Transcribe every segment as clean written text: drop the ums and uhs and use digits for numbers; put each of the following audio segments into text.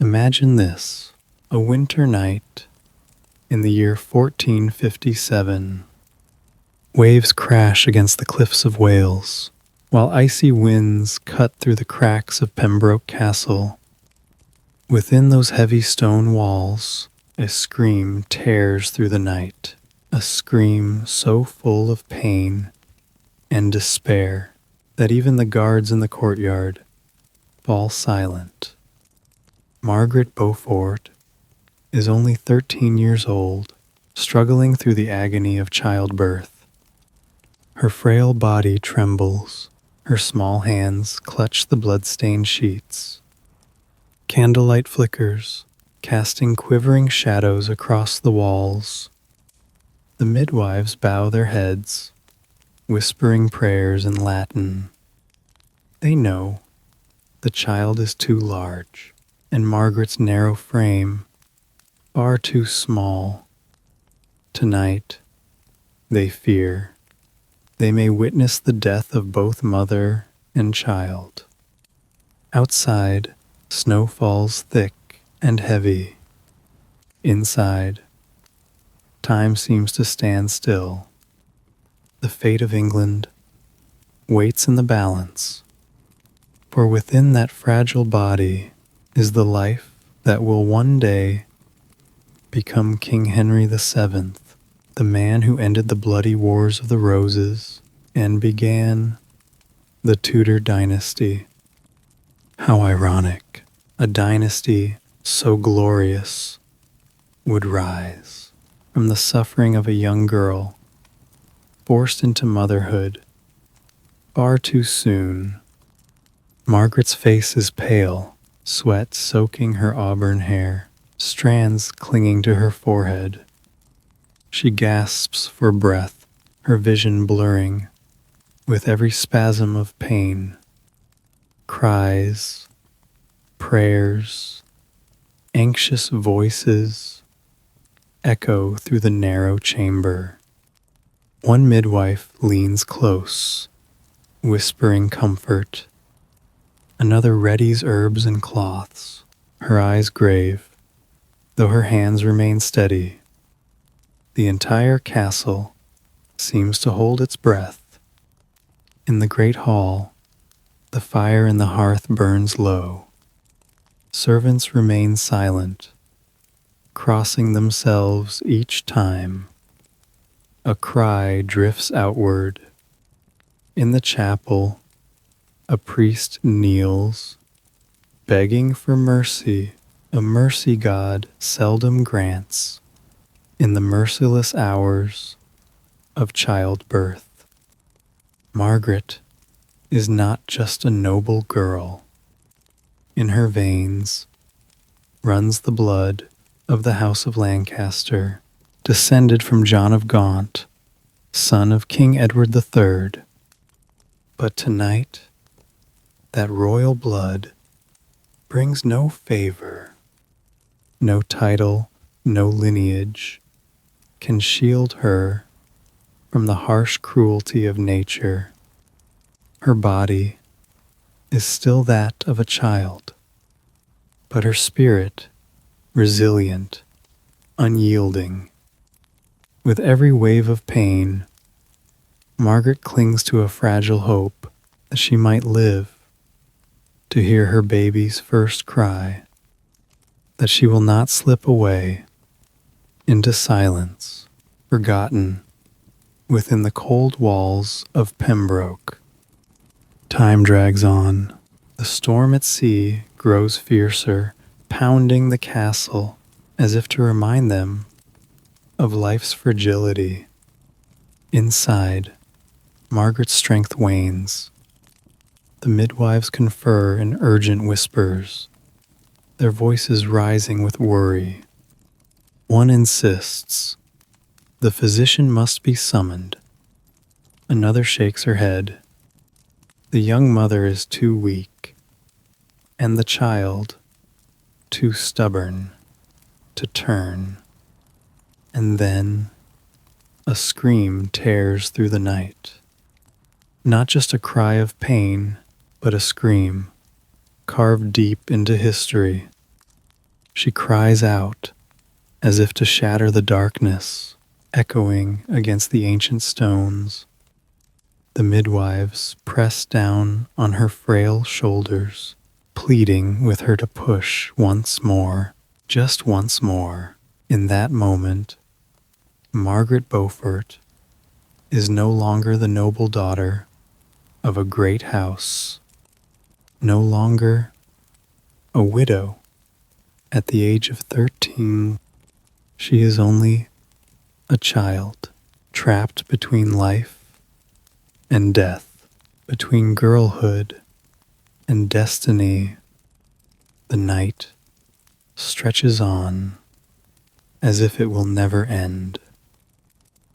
Imagine this, a winter night in the year 1457. Waves crash against the cliffs of Wales, while icy winds cut through the cracks of Pembroke Castle. Within those heavy stone walls, a scream tears through the night, a scream so full of pain and despair that even the guards in the courtyard fall silent. Margaret Beaufort is only 13 years old, struggling through the agony of childbirth. Her frail body trembles, her small hands clutch the blood-stained sheets. Candlelight flickers, casting quivering shadows across the walls. The midwives bow their heads, whispering prayers in Latin. They know the child is too large, and Margaret's narrow frame far too small. Tonight, they fear, they may witness the death of both mother and child. Outside, snow falls thick and heavy. Inside, time seems to stand still. The fate of England waits in the balance, for within that fragile body is the life that will one day become King Henry VII, the man who ended the bloody Wars of the Roses and began the Tudor dynasty. How ironic, a dynasty so glorious would rise from the suffering of a young girl forced into motherhood far too soon. Margaret's face is pale, sweat soaking her auburn hair, strands clinging to her forehead. She gasps for breath, her vision blurring with every spasm of pain. Cries, prayers, anxious voices echo through the narrow chamber. One midwife leans close, whispering comfort. Another readies herbs and cloths, her eyes grave, though her hands remain steady. The entire castle seems to hold its breath. In the great hall, the fire in the hearth burns low. Servants remain silent, crossing themselves each time. A cry drifts outward. In the chapel, a priest kneels, begging for mercy, a mercy God seldom grants in the merciless hours of childbirth. Margaret is not just a noble girl. In her veins runs the blood of the House of Lancaster, descended from John of Gaunt, son of King Edward III. But tonight, that royal blood brings no favor. No title, no lineage can shield her from the harsh cruelty of nature. Her body is still that of a child, but her spirit resilient, unyielding. With every wave of pain, Margaret clings to a fragile hope that she might live to hear her baby's first cry, that she will not slip away into silence, forgotten within the cold walls of Pembroke. Time drags on. The storm at sea grows fiercer, pounding the castle as if to remind them of life's fragility. Inside, Margaret's strength wanes. The midwives confer in urgent whispers, their voices rising with worry. One insists, the physician must be summoned. Another shakes her head. The young mother is too weak, and the child too stubborn to turn. And then a scream tears through the night. Not just a cry of pain, but a scream carved deep into history. She cries out as if to shatter the darkness, echoing against the ancient stones. The midwives press down on her frail shoulders, pleading with her to push once more, just once more. In that moment, Margaret Beaufort is no longer the noble daughter of a great house, no longer a widow at the age of 13. She is only a child, trapped between life and death, between girlhood and destiny. The night stretches on as if it will never end.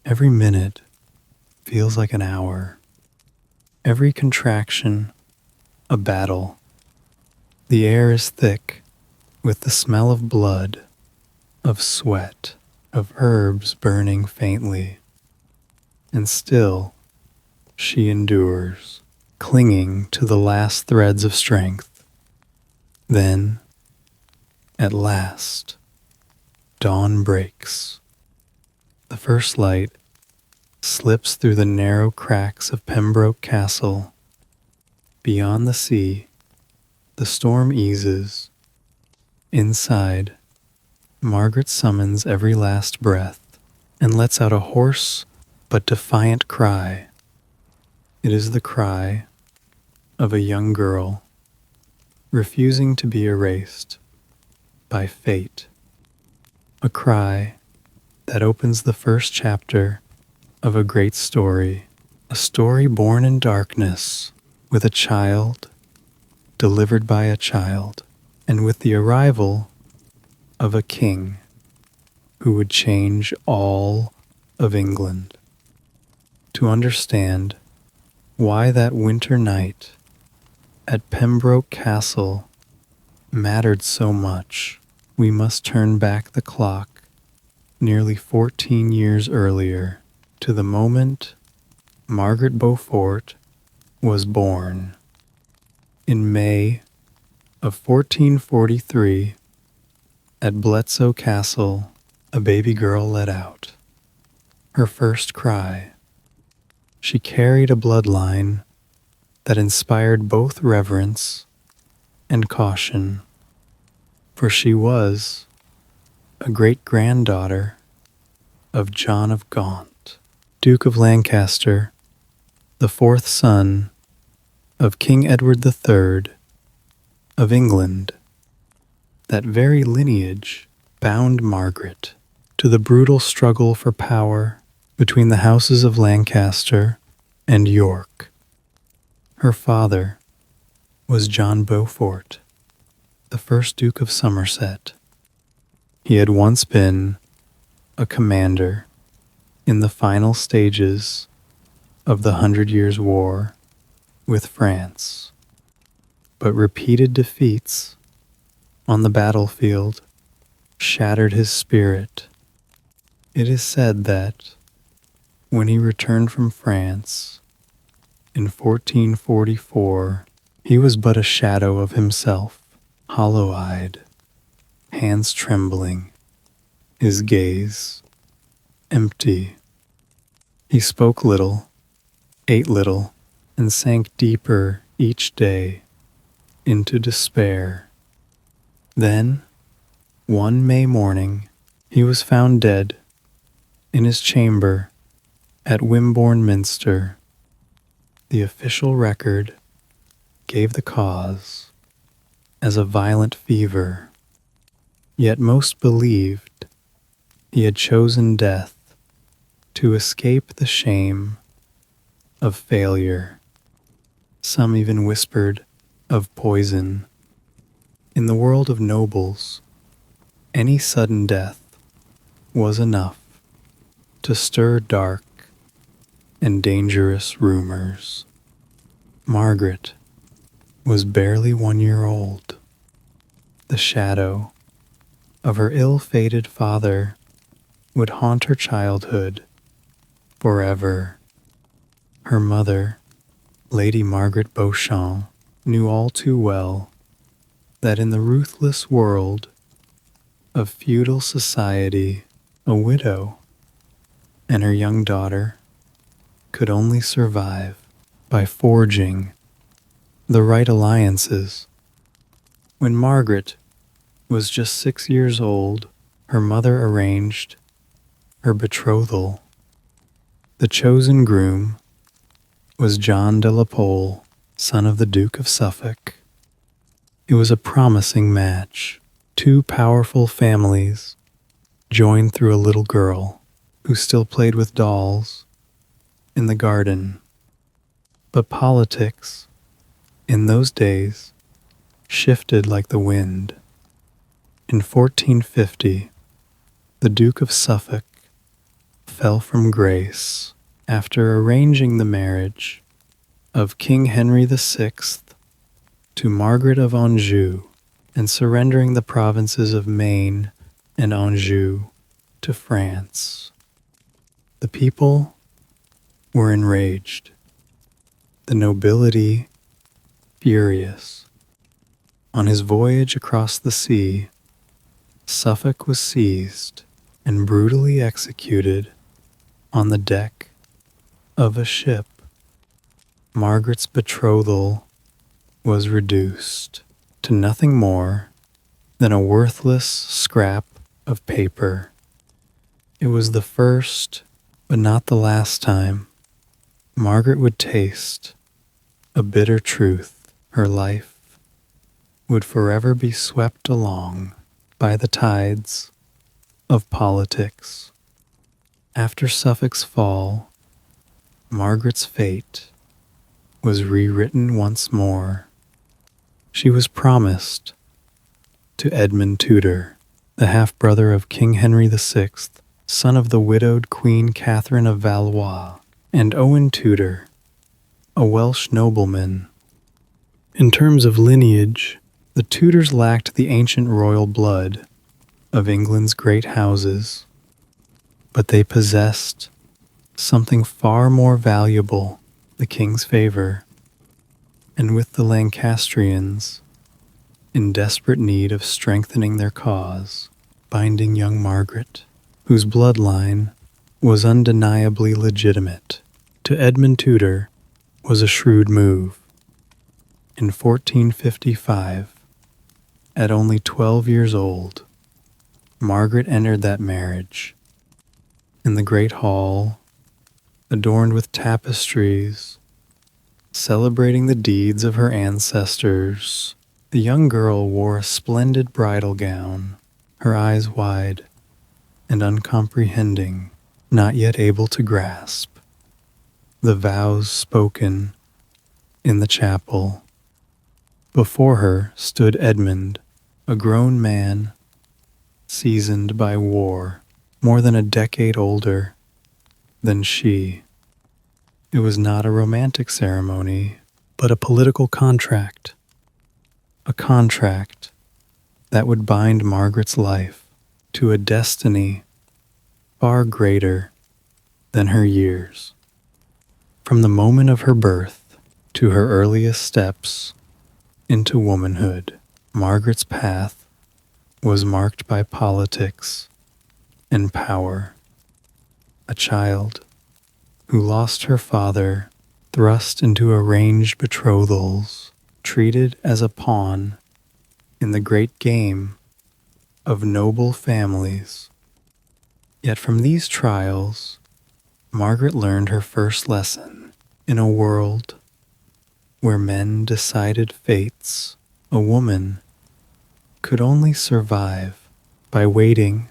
Every minute feels like an hour, every contraction a battle. The air is thick with the smell of blood, of sweat, of herbs burning faintly. And still she endures, clinging to the last threads of strength. Then, at last, dawn breaks. The first light slips through the narrow cracks of Pembroke Castle. Beyond the sea, the storm eases. Inside, Margaret summons every last breath and lets out a hoarse but defiant cry. It is the cry of a young girl refusing to be erased by fate. A cry that opens the first chapter of a great story, a story born in darkness, with a child delivered by a child, and with the arrival of a king who would change all of England. To understand why that winter night at Pembroke Castle mattered so much, we must turn back the clock nearly 14 years earlier to the moment Margaret Beaufort was born. In May of 1443, at Bletsoe Castle, a baby girl let out her first cry. She carried a bloodline that inspired both reverence and caution, for she was a great-granddaughter of John of Gaunt, Duke of Lancaster, the fourth son of King Edward III of England. That very lineage bound Margaret to the brutal struggle for power between the houses of Lancaster and York. Her father was John Beaufort, the first Duke of Somerset. He had once been a commander in the final stages of the 100 Years' War with France, but repeated defeats on the battlefield shattered his spirit. It is said that when he returned from France in 1444, he was but a shadow of himself, hollow-eyed, hands trembling, his gaze empty. He spoke little, ate little, and sank deeper each day into despair. Then, one May morning, he was found dead in his chamber at Wimborne Minster. The official record gave the cause as a violent fever, yet most believed he had chosen death to escape the shame of failure. Some even whispered of poison. In the world of nobles, any sudden death was enough to stir dark and dangerous rumors. Margaret was barely 1 year old. The shadow of her ill-fated father would haunt her childhood forever. Her mother, Lady Margaret Beauchamp, knew all too well that in the ruthless world of feudal society, a widow, and her young daughter could only survive by forging the right alliances. When Margaret was just 6 years old, her mother arranged her betrothal. The chosen groom was John de la Pole, son of the Duke of Suffolk. It was a promising match. Two powerful families joined through a little girl who still played with dolls in the garden. But politics, in those days, shifted like the wind. In 1450, the Duke of Suffolk fell from grace after arranging the marriage of King Henry VI to Margaret of Anjou and surrendering the provinces of Maine and Anjou to France. The people were enraged, the nobility furious. On his voyage across the sea, Suffolk was seized and brutally executed on the deck of a ship. Margaret's betrothal was reduced to nothing more than a worthless scrap of paper. It was the first, but not the last time, Margaret would taste a bitter truth. Her life would forever be swept along by the tides of politics. After Suffolk's fall, Margaret's fate was rewritten once more. She was promised to Edmund Tudor, the half-brother of King Henry VI, son of the widowed Queen Catherine of Valois, and Owen Tudor, a Welsh nobleman. In terms of lineage, the Tudors lacked the ancient royal blood of England's great houses, but they possessed something far more valuable, the king's favor. And with the Lancastrians in desperate need of strengthening their cause, binding young Margaret, whose bloodline was undeniably legitimate, to Edmund Tudor was a shrewd move. In 1455, at only 12 years old, Margaret entered that marriage. In the great hall, adorned with tapestries, celebrating the deeds of her ancestors, the young girl wore a splendid bridal gown, her eyes wide and uncomprehending, not yet able to grasp the vows spoken in the chapel. Before her stood Edmund, a grown man, seasoned by war, more than a decade older than she. It was not a romantic ceremony, but a political contract. A contract that would bind Margaret's life to a destiny far greater than her years. From the moment of her birth to her earliest steps into womanhood, Margaret's path was marked by politics and power. A child who lost her father, thrust into arranged betrothals, treated as a pawn in the great game of noble families. Yet from these trials, Margaret learned her first lesson. In a world where men decided fates, a woman could only survive by waiting,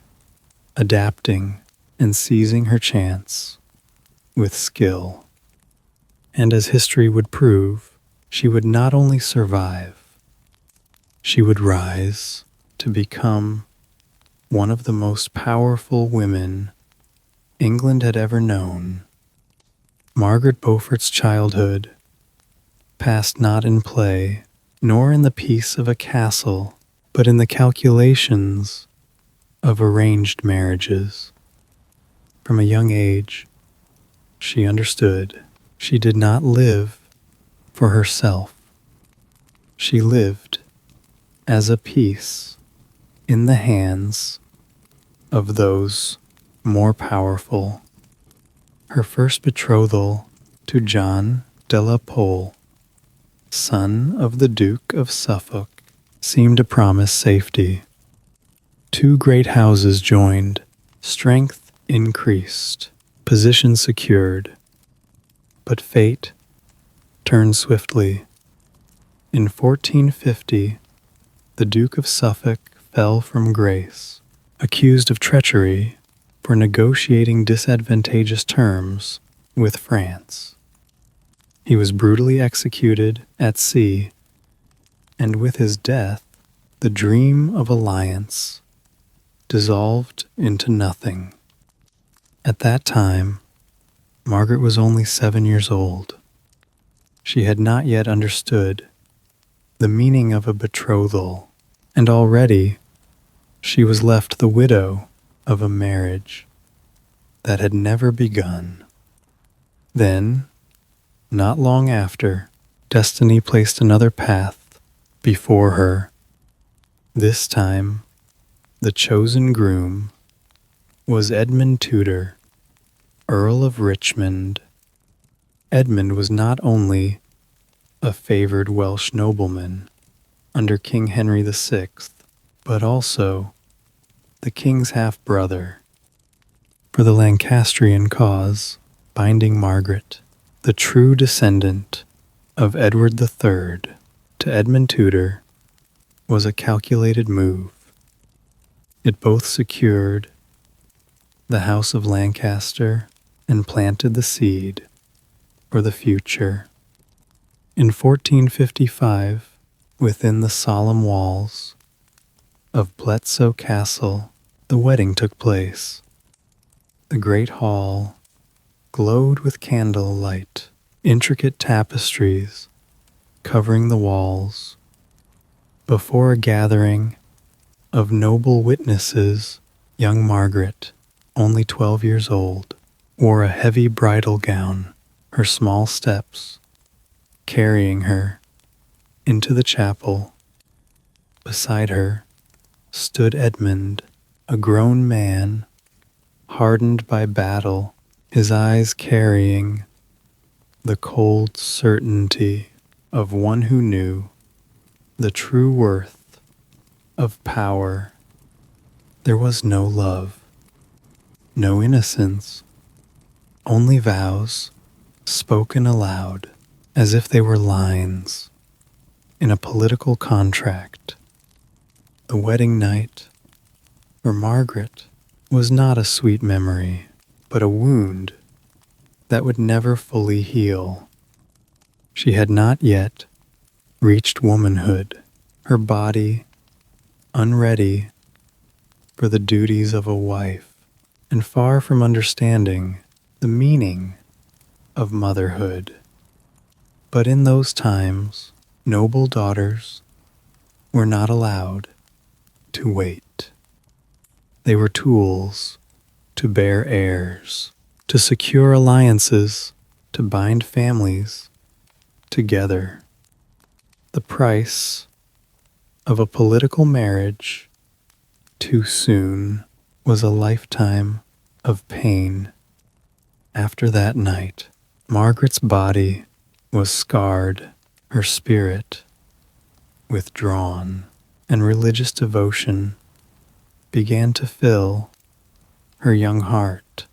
adapting, and seizing her chance with skill. And as history would prove, she would not only survive, she would rise to become one of the most powerful women England had ever known. Margaret Beaufort's childhood passed not in play, nor in the peace of a castle, but in the calculations of arranged marriages. From a young age, she understood she did not live for herself. She lived as a piece in the hands of those more powerful. Her first betrothal to John de la Pole, son of the Duke of Suffolk, seemed to promise safety. Two great houses joined, strength increased, position secured. But fate turned swiftly. In 1450, the Duke of Suffolk fell from grace, accused of treachery for negotiating disadvantageous terms with France. He was brutally executed at sea, and with his death, the dream of alliance dissolved into nothing. At that time, Margaret was only 7 years old. She had not yet understood the meaning of a betrothal, and already she was left the widow of a marriage that had never begun. Then, not long after, destiny placed another path before her. This time, the chosen groom was Edmund Tudor, Earl of Richmond. Edmund was not only a favored Welsh nobleman under King Henry VI, but also the king's half-brother. For the Lancastrian cause, binding Margaret, the true descendant of Edward III, to Edmund Tudor, was a calculated move. It both secured the House of Lancaster and planted the seed for the future. In 1455, within the solemn walls of Bletsoe Castle, the wedding took place. The great hall glowed with candle light, intricate tapestries covering the walls. Before a gathering of noble witnesses, young Margaret, only 12 years old, wore a heavy bridal gown, her small steps carrying her into the chapel. Beside her stood Edmund, a grown man, hardened by battle, his eyes carrying the cold certainty of one who knew the true worth of power. There was no love, no innocence, only vows spoken aloud as if they were lines in a political contract. The wedding night for Margaret was not a sweet memory, but a wound that would never fully heal. She had not yet reached womanhood, her body unready for the duties of a wife, and far from understanding the meaning of motherhood. But in those times, noble daughters were not allowed to wait. They were tools to bear heirs, to secure alliances, to bind families together. The price of a political marriage too soon was a lifetime of pain. After that night, Margaret's body was scarred, her spirit withdrawn, and religious devotion began to fill her young heart.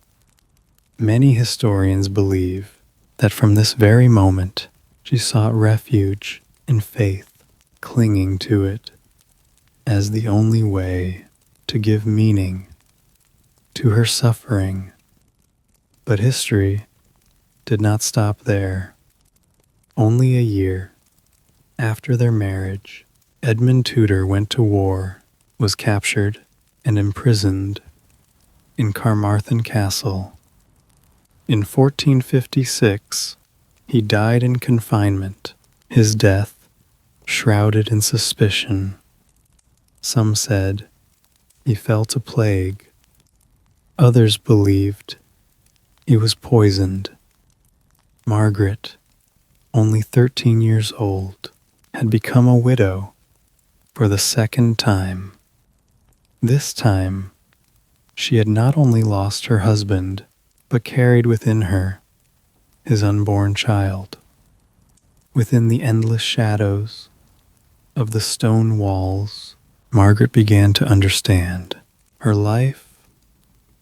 Many historians believe that from this very moment she sought refuge in faith, clinging to it as the only way to give meaning to her suffering. But history did not stop there. Only a year after their marriage, Edmund Tudor went to war, was captured, and imprisoned in Carmarthen Castle. In 1456, he died in confinement, his death shrouded in suspicion. Some said he felt a plague. Others believed he was poisoned. Margaret, only 13 years old, had become a widow for the second time. This time, she had not only lost her husband, but carried within her his unborn child. Within the endless shadows of the stone walls, Margaret began to understand. Her life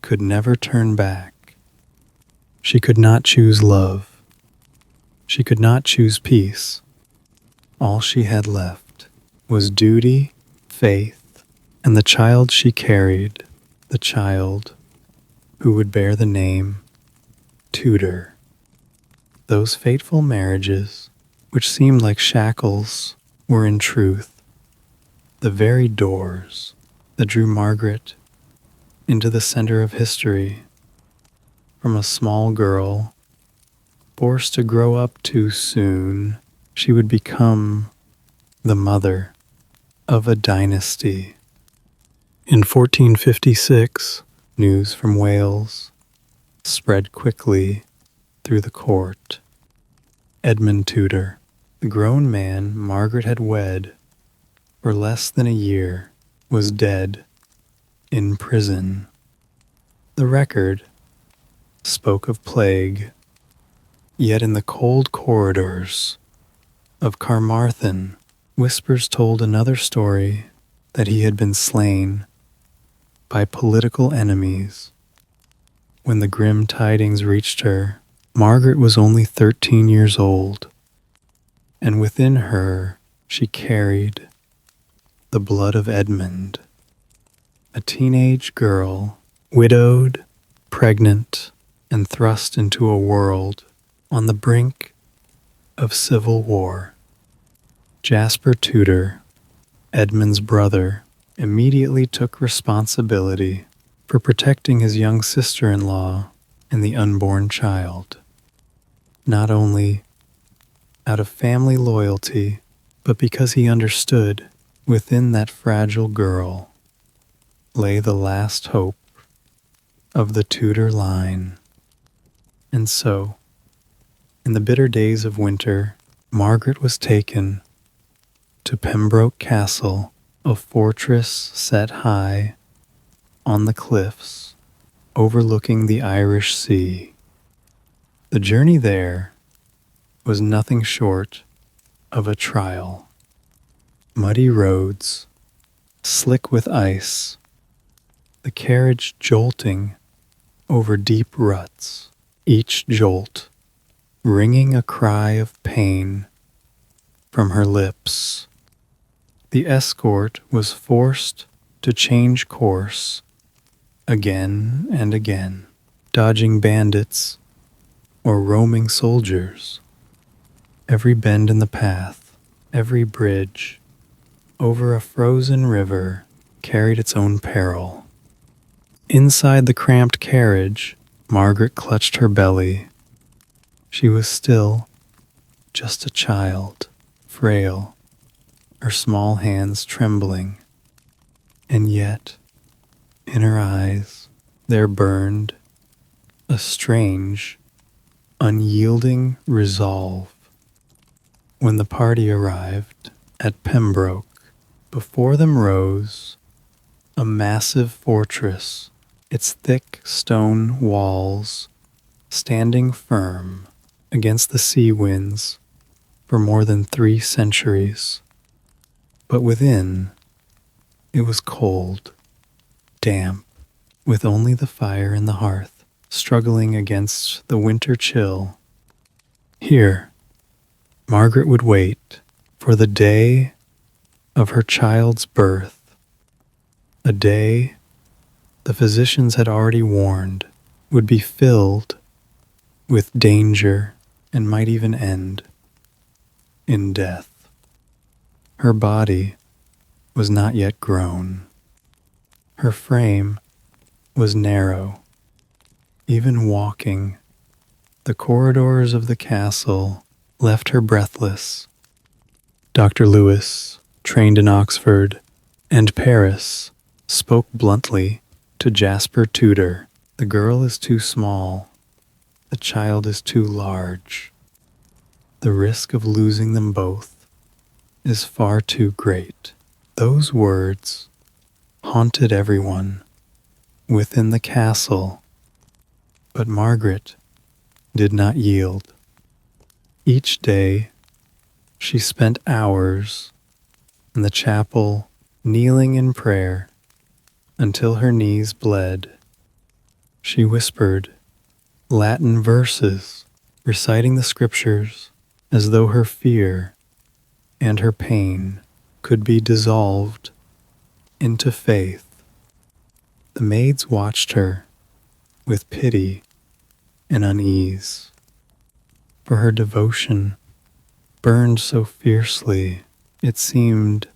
could never turn back. She could not choose love. She could not choose peace. All she had left was duty, faith, and the child she carried, the child who would bear the name Tudor. Those fateful marriages, which seemed like shackles, were in truth the very doors that drew Margaret into the center of history. From a small girl, forced to grow up too soon, she would become the mother of a dynasty. In 1456, news from Wales spread quickly through the court. Edmund Tudor, the grown man Margaret had wed for less than a year, was dead in prison. The record spoke of plague, yet in the cold corridors of Carmarthen, whispers told another story, that he had been slain by political enemies. When the grim tidings reached her, Margaret was only 13 years old, and within her she carried the blood of Edmund, a teenage girl, widowed, pregnant, and thrust into a world on the brink of civil war. Jasper Tudor, Edmund's brother, immediately took responsibility for protecting his young sister-in-law and the unborn child, not only out of family loyalty, but because he understood within that fragile girl lay the last hope of the Tudor line. And so, in the bitter days of winter, Margaret was taken to Pembroke Castle, a fortress set high on the cliffs overlooking the Irish Sea. The journey there was nothing short of a trial. Muddy roads, slick with ice, the carriage jolting over deep ruts, each jolt wringing a cry of pain from her lips. The escort was forced to change course again and again, dodging bandits or roaming soldiers. Every bend in the path, every bridge over a frozen river carried its own peril. Inside the cramped carriage, Margaret clutched her belly. She was still just a child, frail, her small hands trembling, and yet, in her eyes, there burned a strange, unyielding resolve. When the party arrived at Pembroke, before them rose a massive fortress, its thick stone walls standing firm against the sea winds for more than 3 centuries. But within, it was cold, damp, with only the fire in the hearth struggling against the winter chill. Here, Margaret would wait for the day of her child's birth, a day the physicians had already warned would be filled with danger and might even end in death. Her body was not yet grown. Her frame was narrow. Even walking the corridors of the castle left her breathless. Dr. Lewis, trained in Oxford and Paris, spoke bluntly to Jasper Tudor. The girl is too small. The child is too large. The risk of losing them both is far too great. Those words haunted everyone within the castle, but Margaret did not yield. Each day she spent hours in the chapel kneeling in prayer until her knees bled. She whispered Latin verses, reciting the scriptures as though her fear and her pain could be dissolved into faith. The maids watched her with pity and unease, for her devotion burned so fiercely it seemed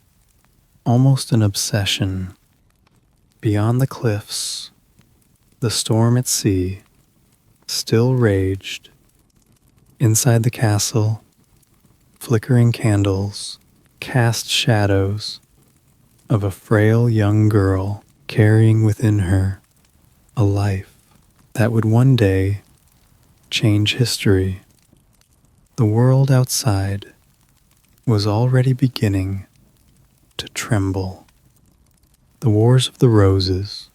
almost an obsession. Beyond the cliffs, the storm at sea still raged. Inside the castle, flickering candles cast shadows of a frail young girl carrying within her a life that would one day change history. The world outside was already beginning to tremble. The Wars of the Roses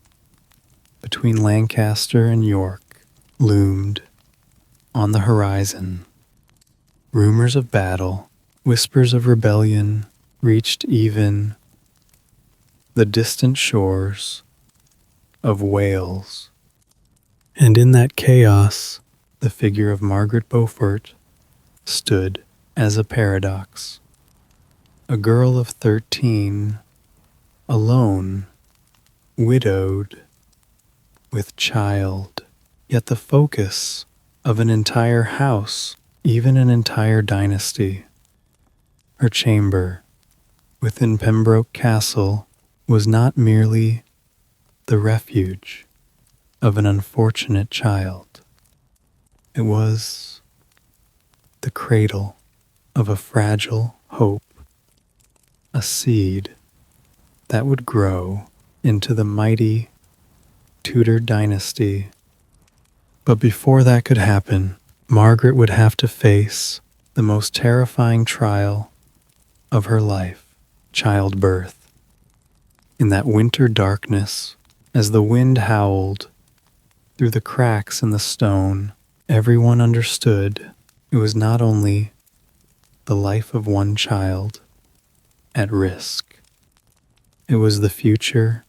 between Lancaster and York loomed on the horizon. Rumors of battle, whispers of rebellion reached even the distant shores of Wales. And in that chaos, the figure of Margaret Beaufort stood as a paradox. A girl of 13, alone, widowed, with child, yet the focus of an entire house, even an entire dynasty. Her chamber within Pembroke Castle was not merely the refuge of an unfortunate child. It was the cradle of a fragile hope, a seed that would grow into the mighty Tudor dynasty. But before that could happen, Margaret would have to face the most terrifying trial of her life, childbirth. In that winter darkness, as the wind howled through the cracks in the stone, everyone understood it was not only the life of one child at risk, it was the future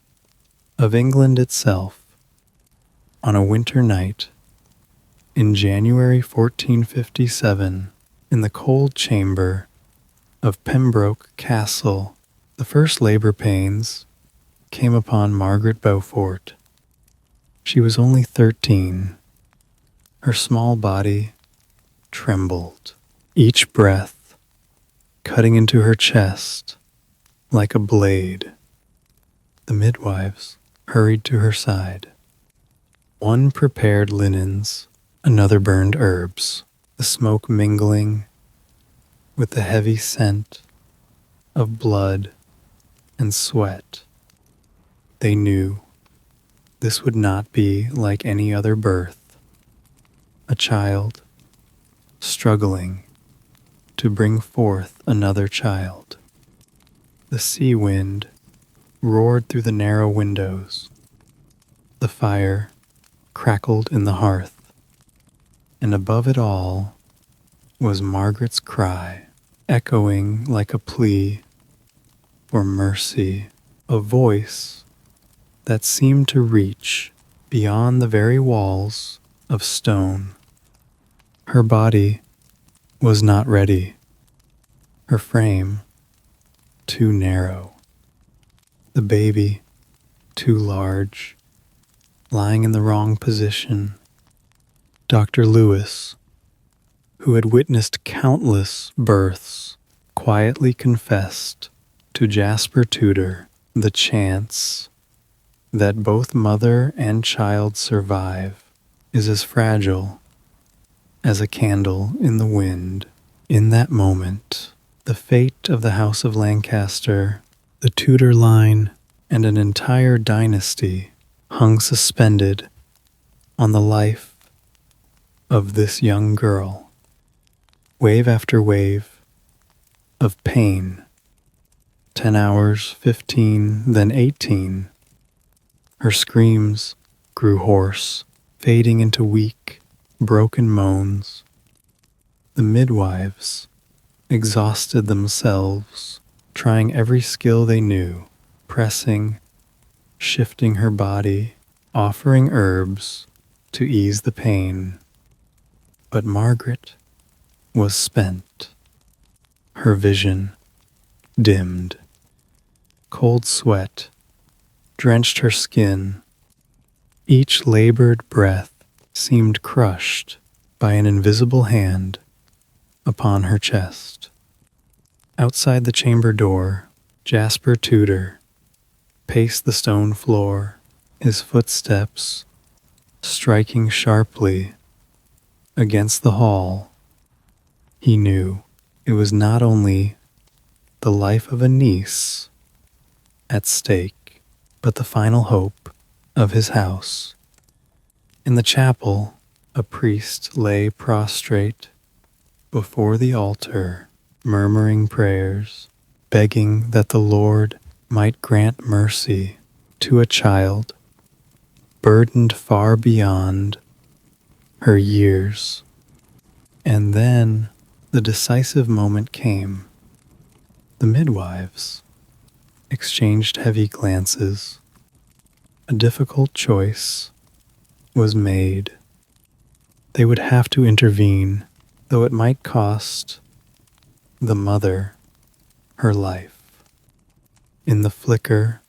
of England itself. On a winter night in January 1457, in the cold chamber of Pembroke Castle, the first labor pains came upon Margaret Beaufort. She was only 13. Her small body trembled, each breath cutting into her chest like a blade. The midwives hurried to her side. One prepared linens, another burned herbs, the smoke mingling with the heavy scent of blood and sweat. They knew this would not be like any other birth. A child struggling to bring forth another child. The sea wind roared through the narrow windows. The fire crackled in the hearth. And above it all was Margaret's cry, echoing like a plea for mercy, a voice that seemed to reach beyond the very walls of stone. Her body was not ready, her frame too narrow, the baby too large, lying in the wrong position. Dr. Lewis, who had witnessed countless births, quietly confessed to Jasper Tudor the chance that both mother and child survive is as fragile as a candle in the wind. In that moment, the fate of the House of Lancaster, the Tudor line, and an entire dynasty hung suspended on the life of this young girl. Wave after wave of pain, 10 hours, 15, then 18, Her screams grew hoarse, fading into weak, broken moans. The midwives exhausted themselves, trying every skill they knew, pressing, shifting her body, offering herbs to ease the pain. But Margaret was spent. Her vision dimmed. Cold sweat drenched her skin. Each labored breath seemed crushed by an invisible hand upon her chest. Outside the chamber door, Jasper Tudor paced the stone floor, his footsteps striking sharply against the hall. He knew it was not only the life of a niece at stake, but the final hope of his house. In the chapel, a priest lay prostrate before the altar, murmuring prayers, begging that the Lord might grant mercy to a child burdened far beyond her years. And then the decisive moment came. The midwives exchanged heavy glances. A difficult choice was made. They would have to intervene, though it might cost the mother her life. In the flicker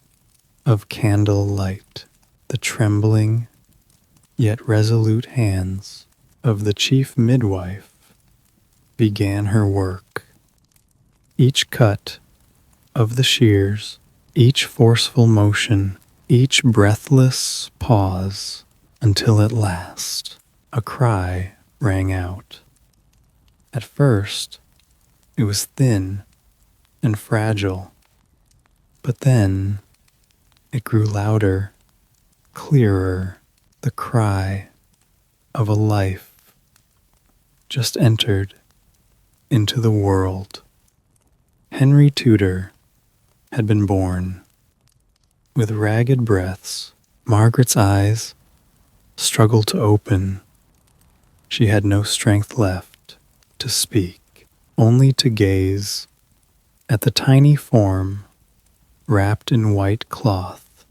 of candle light, the trembling yet resolute hands of the chief midwife began her work. Each cut of the shears, each forceful motion, each breathless pause, until at last a cry rang out. At first, it was thin and fragile, but then it grew louder, clearer, the cry of a life just entered into the world. Henry Tudor had been born. With ragged breaths, Margaret's eyes struggled to open. She had no strength left to speak, only to gaze at the tiny form wrapped in white cloth.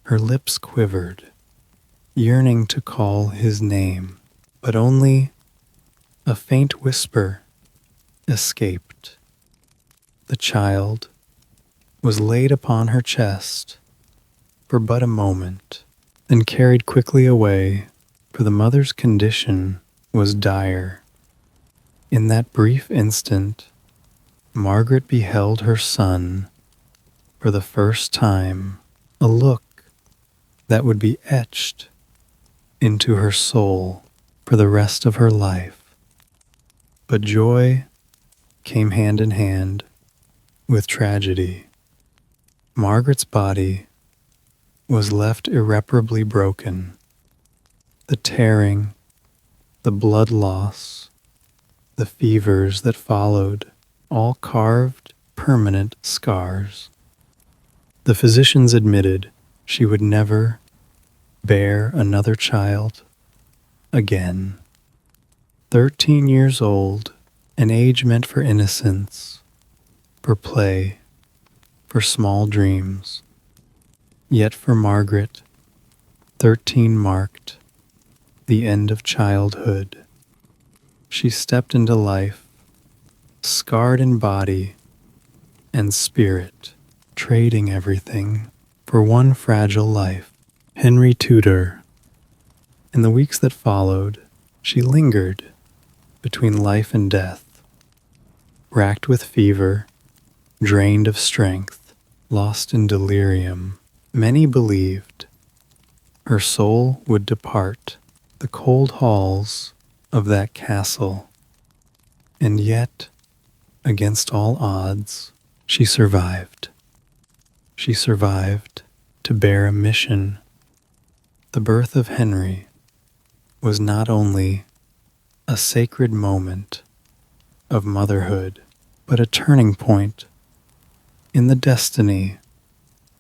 Her lips quivered, yearning to call his name, but only a faint whisper escaped. The child was laid upon her chest for but a moment, then carried quickly away, for the mother's condition was dire. In that brief instant, Margaret beheld her son for the first time, a look that would be etched into her soul for the rest of her life. But joy came hand in hand with tragedy. Margaret's body was left irreparably broken. The tearing, the blood loss, the fevers that followed, all carved permanent scars. The physicians admitted she would never bear another child again. 13 years old, an age meant for innocence, for play, for small dreams. Yet for Margaret, 13 marked the end of childhood. She stepped into life, scarred in body and spirit, trading everything for one fragile life. Henry Tudor. In the weeks that followed, she lingered between life and death, racked with fever, drained of strength, lost in delirium. Many believed her soul would depart the cold halls of that castle, and yet, against all odds, she survived. She survived to bear a mission. The birth of Henry was not only a sacred moment of motherhood, but a turning point in the destiny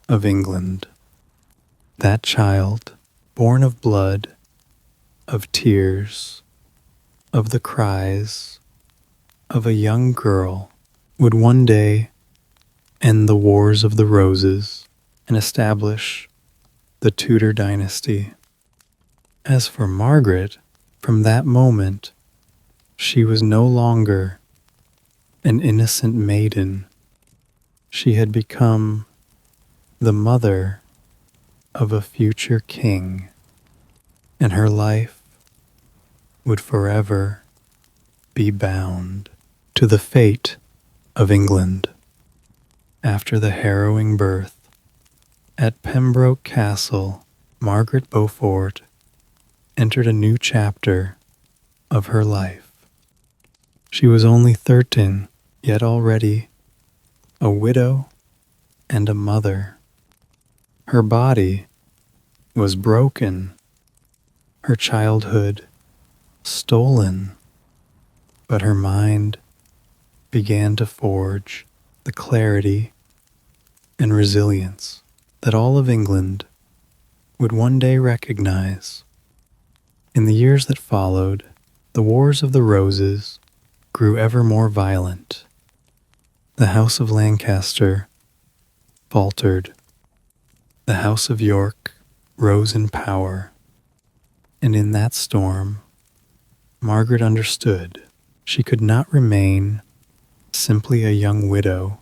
of England. That child, born of blood, of tears, of the cries of a young girl, would one day end the Wars of the Roses and establish the Tudor dynasty. As for Margaret, from that moment, she was no longer an innocent maiden. She had become the mother of a future king, and her life would forever be bound to the fate of England. After the harrowing birth at Pembroke Castle, Margaret Beaufort entered a new chapter of her life. She was only 13, yet already a widow and a mother. Her body was broken, her childhood stolen, but her mind began to forge the clarity and resilience that all of England would one day recognize. In the years that followed, the Wars of the Roses grew ever more violent. The House of Lancaster faltered. The House of York rose in power. And in that storm, Margaret understood she could not remain simply a young widow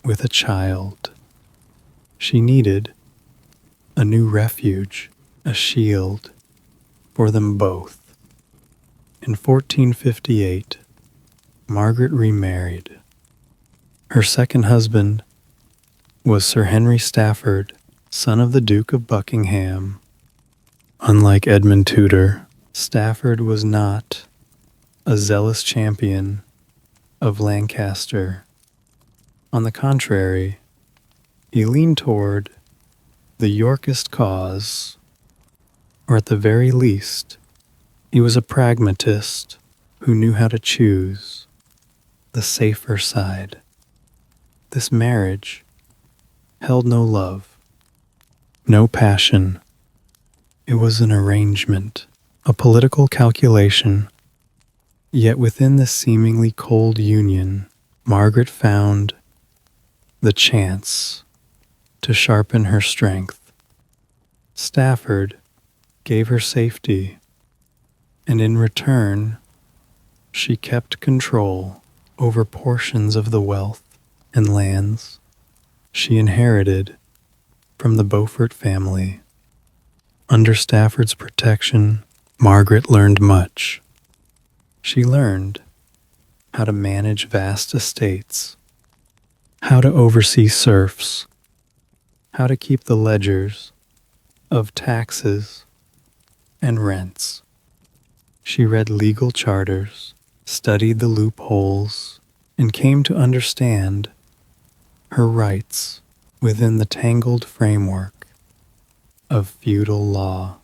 with a child. She needed a new refuge, a shield for them both. In 1458, Margaret remarried. Her second husband was Sir Henry Stafford, son of the Duke of Buckingham. Unlike Edmund Tudor, Stafford was not a zealous champion of Lancaster. On the contrary, he leaned toward the Yorkist cause, or at the very least, he was a pragmatist who knew how to choose the safer side. This marriage held no love, no passion. It was an arrangement, a political calculation. Yet within this seemingly cold union, Margaret found the chance to sharpen her strength. Stafford gave her safety, and in return, she kept control over portions of the wealth and lands she inherited from the Beaufort family. Under Stafford's protection, Margaret learned much. She learned how to manage vast estates, how to oversee serfs, how to keep the ledgers of taxes and rents. She read legal charters, studied the loopholes, and came to understand her rights within the tangled framework of feudal law.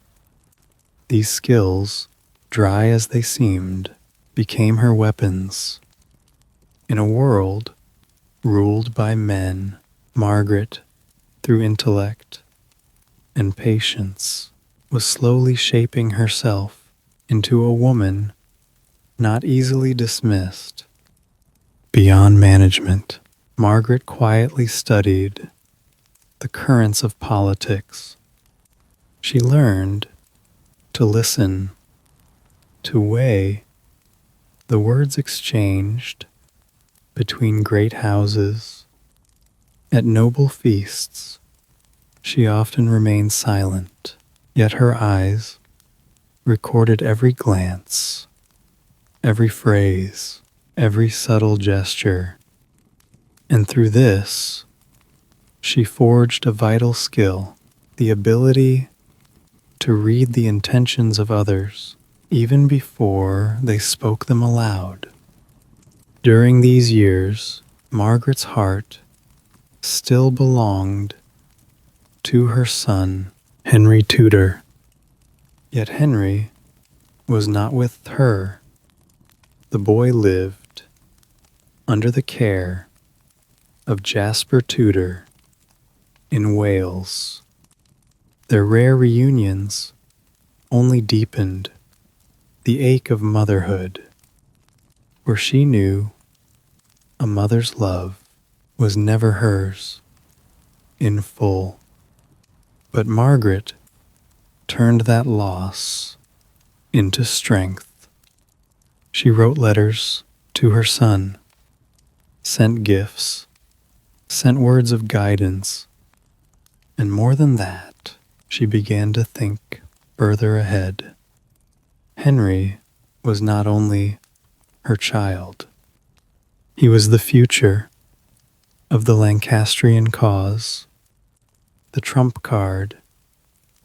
These skills, dry as they seemed, became her weapons. In a world ruled by men, Margaret, through intellect and patience, was slowly shaping herself into a woman not easily dismissed. Beyond management, Margaret quietly studied the currents of politics. She learned to listen, to weigh the words exchanged between great houses. At noble feasts, she often remained silent, yet her eyes recorded every glance, every phrase, every subtle gesture. And through this, she forged a vital skill, the ability to read the intentions of others, even before they spoke them aloud. During these years, Margaret's heart still belonged to her son, Henry Tudor. Yet Henry was not with her. The boy lived under the care of Jasper Tudor in Wales. Their rare reunions only deepened the ache of motherhood, where she knew a mother's love was never hers in full. But Margaret turned that loss into strength. She wrote letters to her son, sent gifts, sent words of guidance, and more than that, she began to think further ahead. Henry was not only her child, he was the future of the Lancastrian cause, the trump card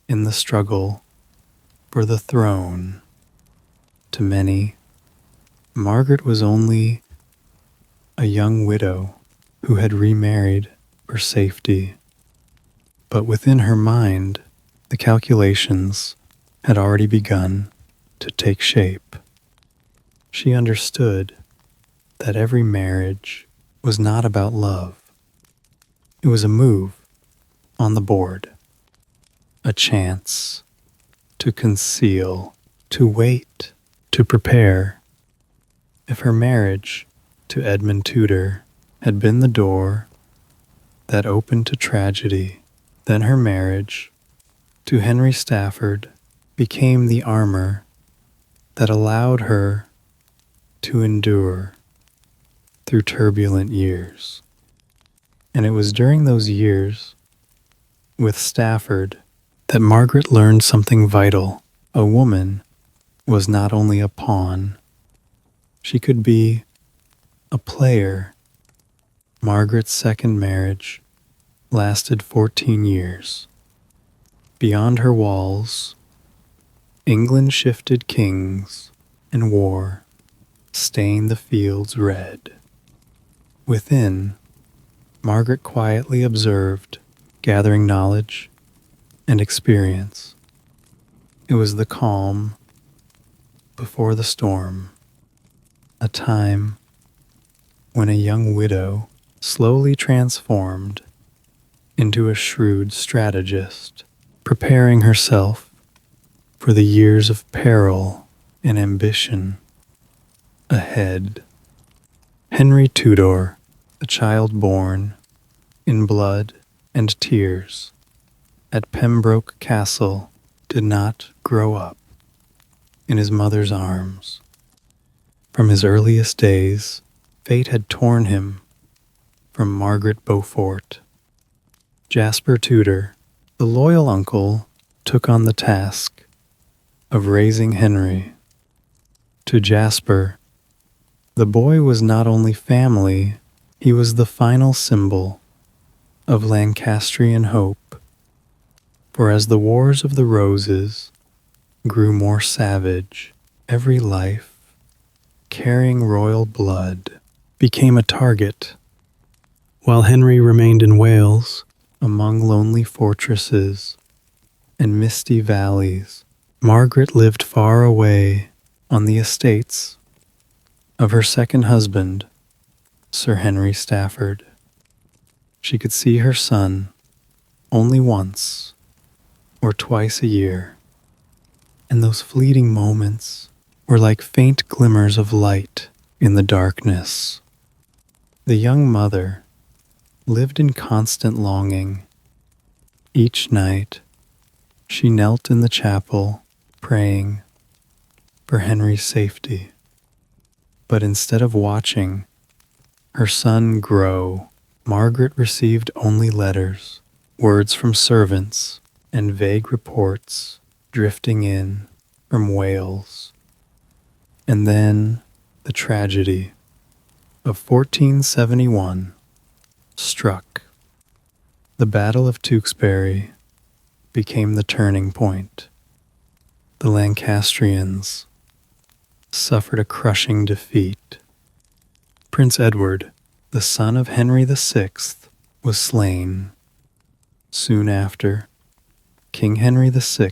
in the struggle for the throne. To many, Margaret was only a young widow who had remarried for safety. But within her mind, the calculations had already begun to take shape. She understood that every marriage was not about love. It was a move on the board, a chance to conceal, to wait, to prepare. If her marriage to Edmund Tudor had been the door that opened to tragedy, then her marriage to Henry Stafford became the armor that allowed her to endure through turbulent years. And it was during those years with Stafford that Margaret learned something vital. A woman was not only a pawn, she could be a player. Margaret's second marriage lasted 14 years. Beyond her walls, England shifted kings and war stained the fields red. Within, Margaret quietly observed, gathering knowledge and experience. It was the calm before the storm, a time when a young widow slowly transformed into a shrewd strategist, preparing herself for the years of peril and ambition ahead. Henry Tudor, the child born in blood and tears at Pembroke Castle, did not grow up in his mother's arms. From his earliest days, fate had torn him from Margaret Beaufort. Jasper Tudor, the loyal uncle, took on the task of raising Henry. To Jasper, the boy was not only family, he was the final symbol of Lancastrian hope. For as the Wars of the Roses grew more savage, every life, carrying royal blood, became a target. While Henry remained in Wales, among lonely fortresses and misty valleys, Margaret lived far away on the estates of her second husband, Sir Henry Stafford. She could see her son only once or twice a year, and those fleeting moments were like faint glimmers of light in the darkness. The young mother lived in constant longing. Each night, she knelt in the chapel, praying for Henry's safety. But instead of watching her son grow, Margaret received only letters, words from servants, and vague reports drifting in from Wales. And then the tragedy of 1471 struck. The Battle of Tewkesbury became the turning point. The Lancastrians suffered a crushing defeat. Prince Edward, the son of Henry VI, was slain. Soon after, King Henry VI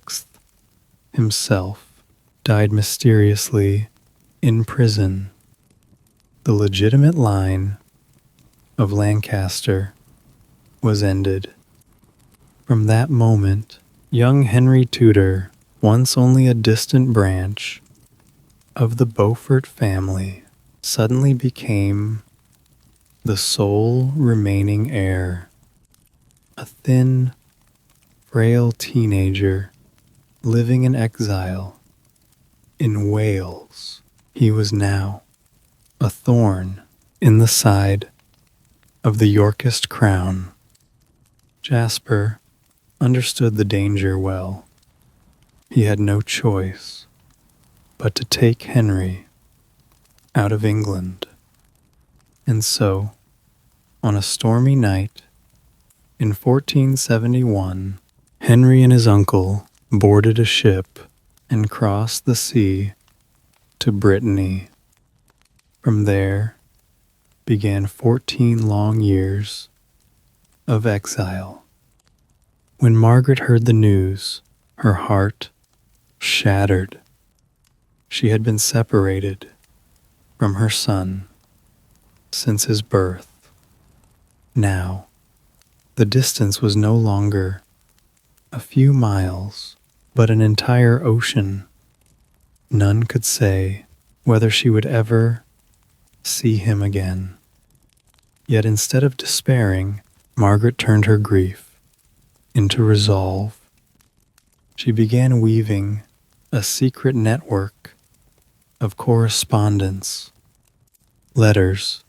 himself died mysteriously in prison. The legitimate line of Lancaster was ended. From that moment, Young Henry Tudor, once only a distant branch of the Beaufort family, suddenly became the sole remaining heir. A thin, frail teenager living in exile in Wales, he was now a thorn in the side of the Yorkist crown. Jasper understood the danger well. He had no choice but to take Henry out of England. And so, on a stormy night in 1471, Henry and his uncle boarded a ship and crossed the sea to Brittany. From there began 14 long years of exile. When Margaret heard the news, her heart shattered. She had been separated from her son since his birth. Now, the distance was no longer a few miles, but an entire ocean. None could say whether she would ever see him again. Yet instead of despairing, Margaret turned her grief into resolve. She began weaving a secret network of correspondence, letters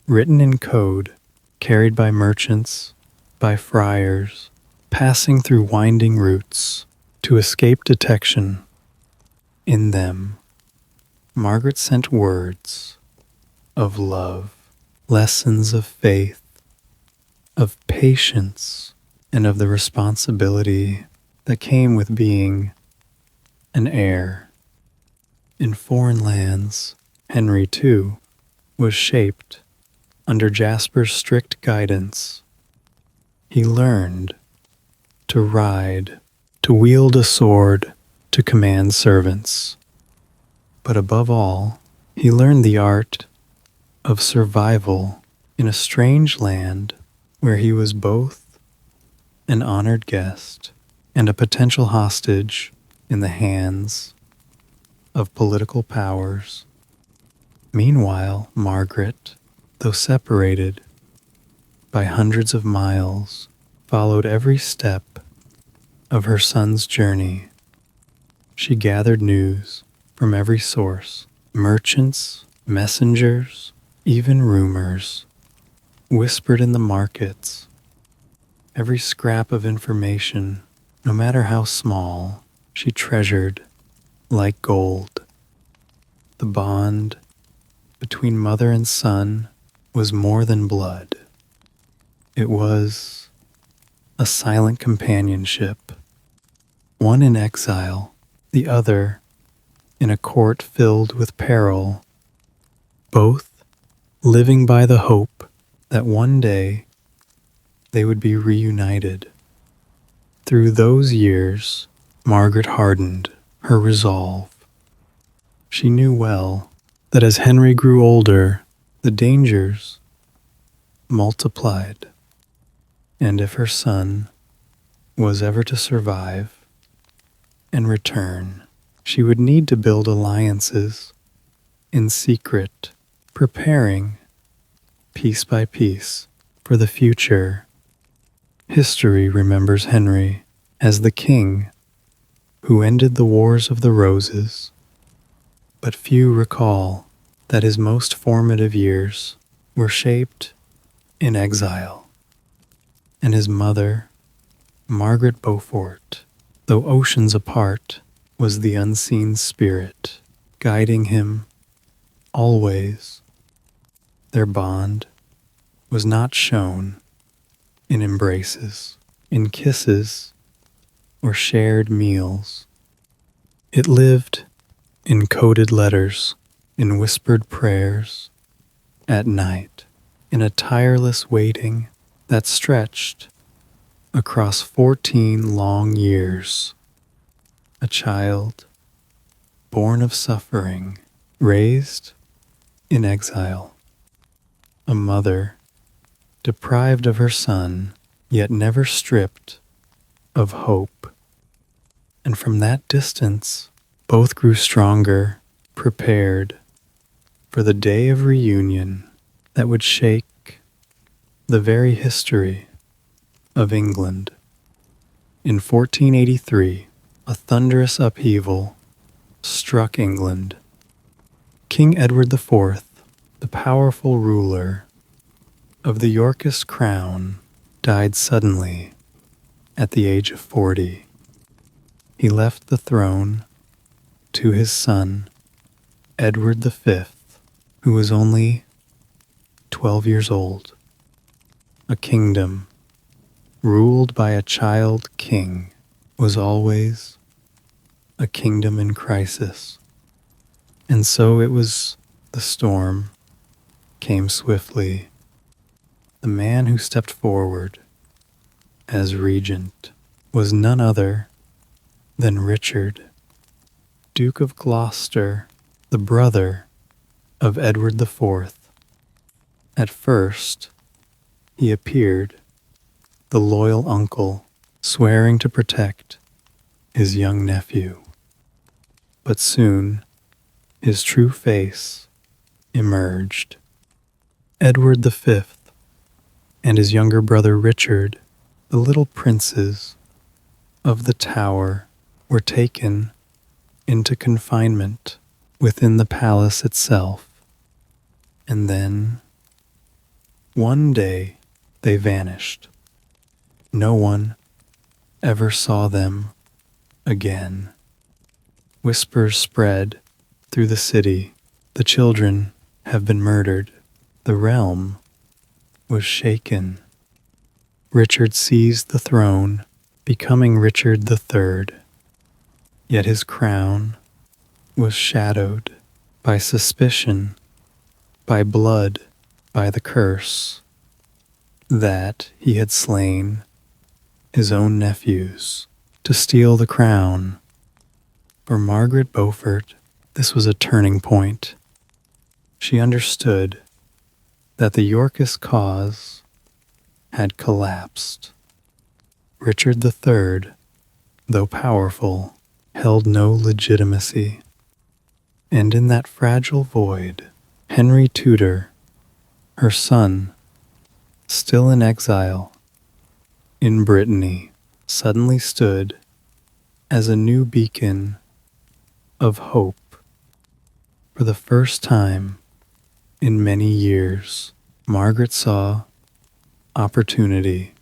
written in code, carried by merchants, by friars, passing through winding routes to escape detection. In them, Margaret sent words of love, lessons of faith, of patience, and of the responsibility that came with being an heir. In foreign lands, Henry, too, was shaped under Jasper's strict guidance. He learned to ride, to wield a sword, to command servants. But above all, he learned the art of survival in a strange land where he was both an honored guest and a potential hostage in the hands of political powers. Meanwhile, Margaret, though separated by hundreds of miles, followed every step of her son's journey. She gathered news from every source, merchants, messengers, even rumors, whispered in the markets. Every scrap of information, no matter how small, she treasured like gold. The bond between mother and son was more than blood. It was a silent companionship, one in exile, the other in a court filled with peril, both living by the hope that one day they would be reunited. Through those years, Margaret hardened her resolve. She knew well that as Henry grew older, the dangers multiplied, and if her son was ever to survive and return, she would need to build alliances in secret, preparing piece by piece for the future. History remembers Henry as the king who ended the Wars of the Roses, but few recall that his most formative years were shaped in exile, and his mother, Margaret Beaufort, though oceans apart, was the unseen spirit guiding him always. Their bond was not shown in embraces, in kisses, or shared meals. It lived in coded letters, in whispered prayers, at night, in a tireless waiting that stretched across 14 long years. A child born of suffering, raised in exile. A mother deprived of her son, yet never stripped of hope. And from that distance, both grew stronger, prepared for the day of reunion that would shake the very history of England. In 1483, a thunderous upheaval struck England. King Edward IV, the powerful ruler of the Yorkist crown, died suddenly at the age of 40. He left the throne to his son, Edward V, who was only 12 years old. A kingdom ruled by a child king was always a kingdom in crisis. And so it was the storm came swiftly. The man who stepped forward as regent was none other than Richard, Duke of Gloucester, the brother of Edward IV. At first, he appeared the loyal uncle, swearing to protect his young nephew. But soon, his true face emerged. Edward V and his younger brother Richard, the little princes of the Tower, were taken into confinement within the palace itself. And then, one day, they vanished. No one ever saw them again. Whispers spread through the city. The children have been murdered. The realm was shaken. Richard seized the throne, becoming Richard III. Yet his crown was shadowed by suspicion, by blood, by the curse that he had slain his own nephews to steal the crown. For Margaret Beaufort, this was a turning point. She understood that the Yorkist cause had collapsed. Richard III, though powerful, held no legitimacy. And in that fragile void, Henry Tudor, her son, still in exile in Brittany, suddenly stood as a new beacon of hope. For the first time in many years, Margaret saw opportunity,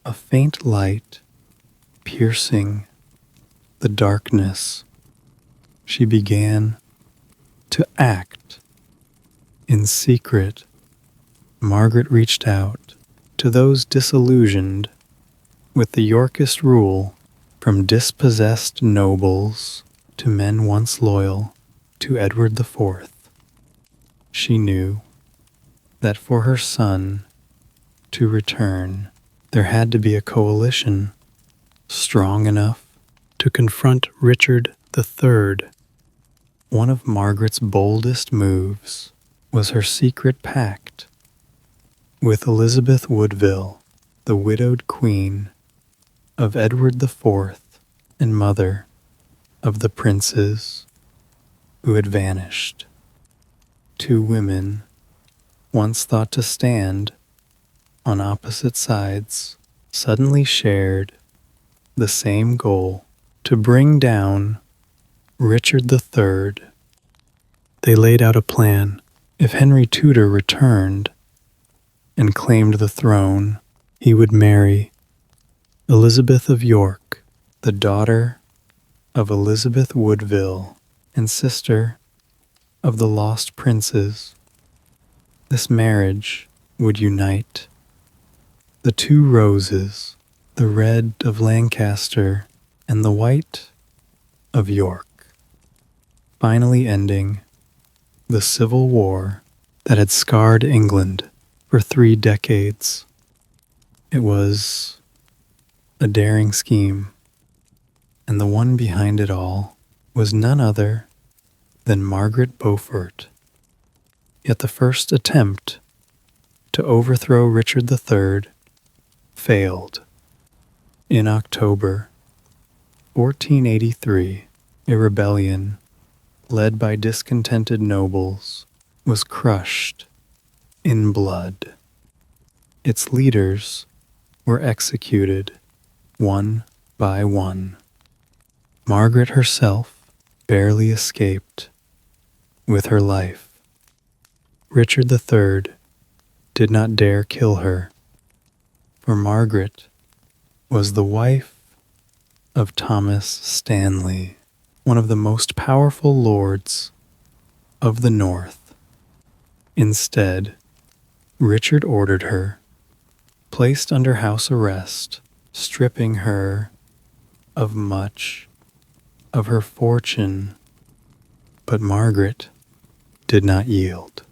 a faint light piercing the darkness. She began to act. In secret, Margaret reached out to those disillusioned with the Yorkist rule, from dispossessed nobles to men once loyal to Edward IV. She knew that for her son to return, there had to be a coalition strong enough to confront Richard III. One of Margaret's boldest moves was her secret pact with Elizabeth Woodville, the widowed queen of Edward IV and mother of the princes who had vanished. Two women, once thought to stand on opposite sides, suddenly shared the same goal: to bring down Richard III. They laid out a plan. If Henry Tudor returned and claimed the throne, he would marry Elizabeth of York, the daughter of Elizabeth Woodville and sister of the lost princes. This marriage would unite the two roses, the red of Lancaster and the white of York, finally ending the civil war that had scarred England for 3 decades. It was a daring scheme, and the one behind it all was none other than Margaret Beaufort. Yet the first attempt to overthrow Richard III failed. In October 1483, a rebellion, led by discontented nobles, was crushed in blood. Its leaders were executed one by one. Margaret herself barely escaped with her life. Richard III did not dare kill her, for Margaret was the wife of Thomas Stanley, one of the most powerful lords of the North. Instead, Richard ordered her placed under house arrest, stripping her of much of her fortune. But Margaret did not yield.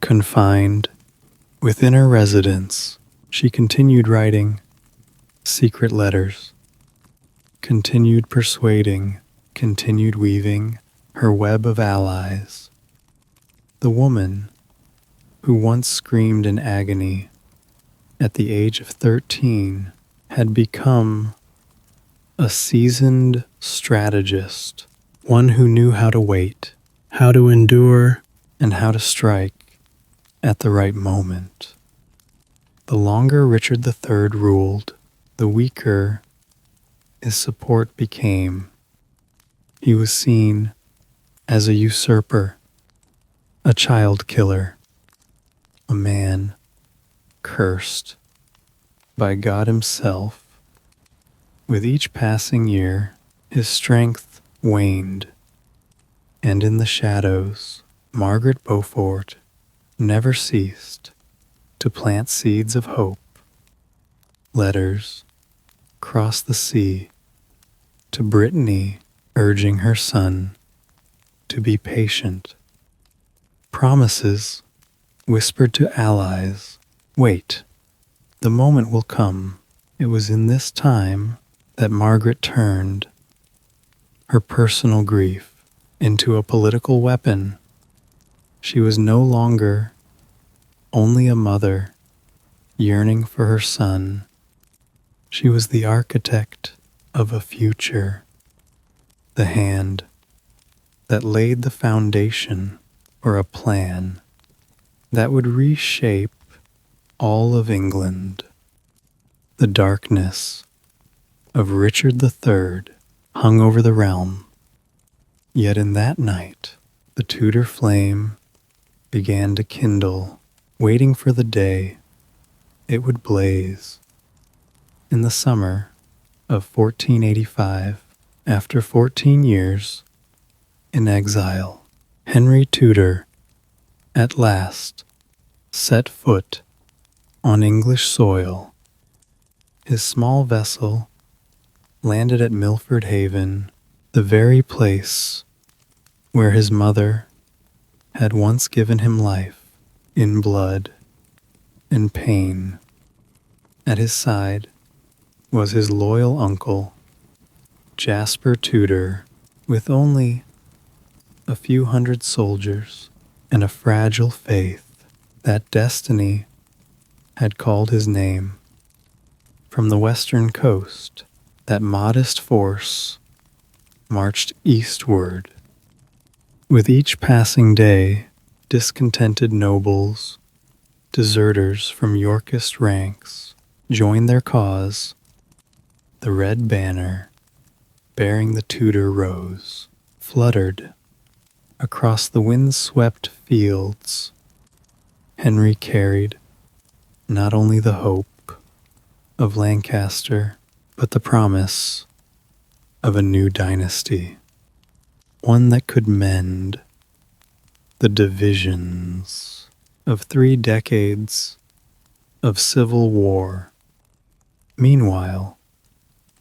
Confined within her residence, she continued writing secret letters, continued persuading, continued weaving her web of allies. The woman who once screamed in agony at the age of 13 had become a seasoned strategist, one who knew how to wait, how to endure, and how to strike at the right moment. The longer Richard III ruled, the weaker his support became. He was seen as a usurper, a child killer, a man cursed by God himself. With each passing year, his strength waned, and in the shadows, Margaret Beaufort never ceased to plant seeds of hope. Letters crossed the sea to Brittany, urging her son to be patient. Promises whispered to allies, "Wait, the moment will come." It was in this time that Margaret turned her personal grief into a political weapon. She was no longer only a mother yearning for her son. She was the architect of a future, the hand that laid the foundation for a plan that would reshape all of England. The darkness of Richard III hung over the realm. Yet in that night, the Tudor flame began to kindle, waiting for the day it would blaze. In the summer of 1485, after 14 years in exile, Henry Tudor at last set foot on English soil. His small vessel landed at Milford Haven, the very place where his mother had once given him life in blood and pain. At his side was his loyal uncle, Jasper Tudor, with only a few hundred soldiers and a fragile faith that destiny had called his name. From the western coast, that modest force marched eastward. With each passing day, discontented nobles, deserters from Yorkist ranks, joined their cause. The red banner, bearing the Tudor rose, fluttered across the wind-swept fields. Henry carried not only the hope of Lancaster, but the promise of a new dynasty, one that could mend the divisions of 3 decades of civil war. Meanwhile,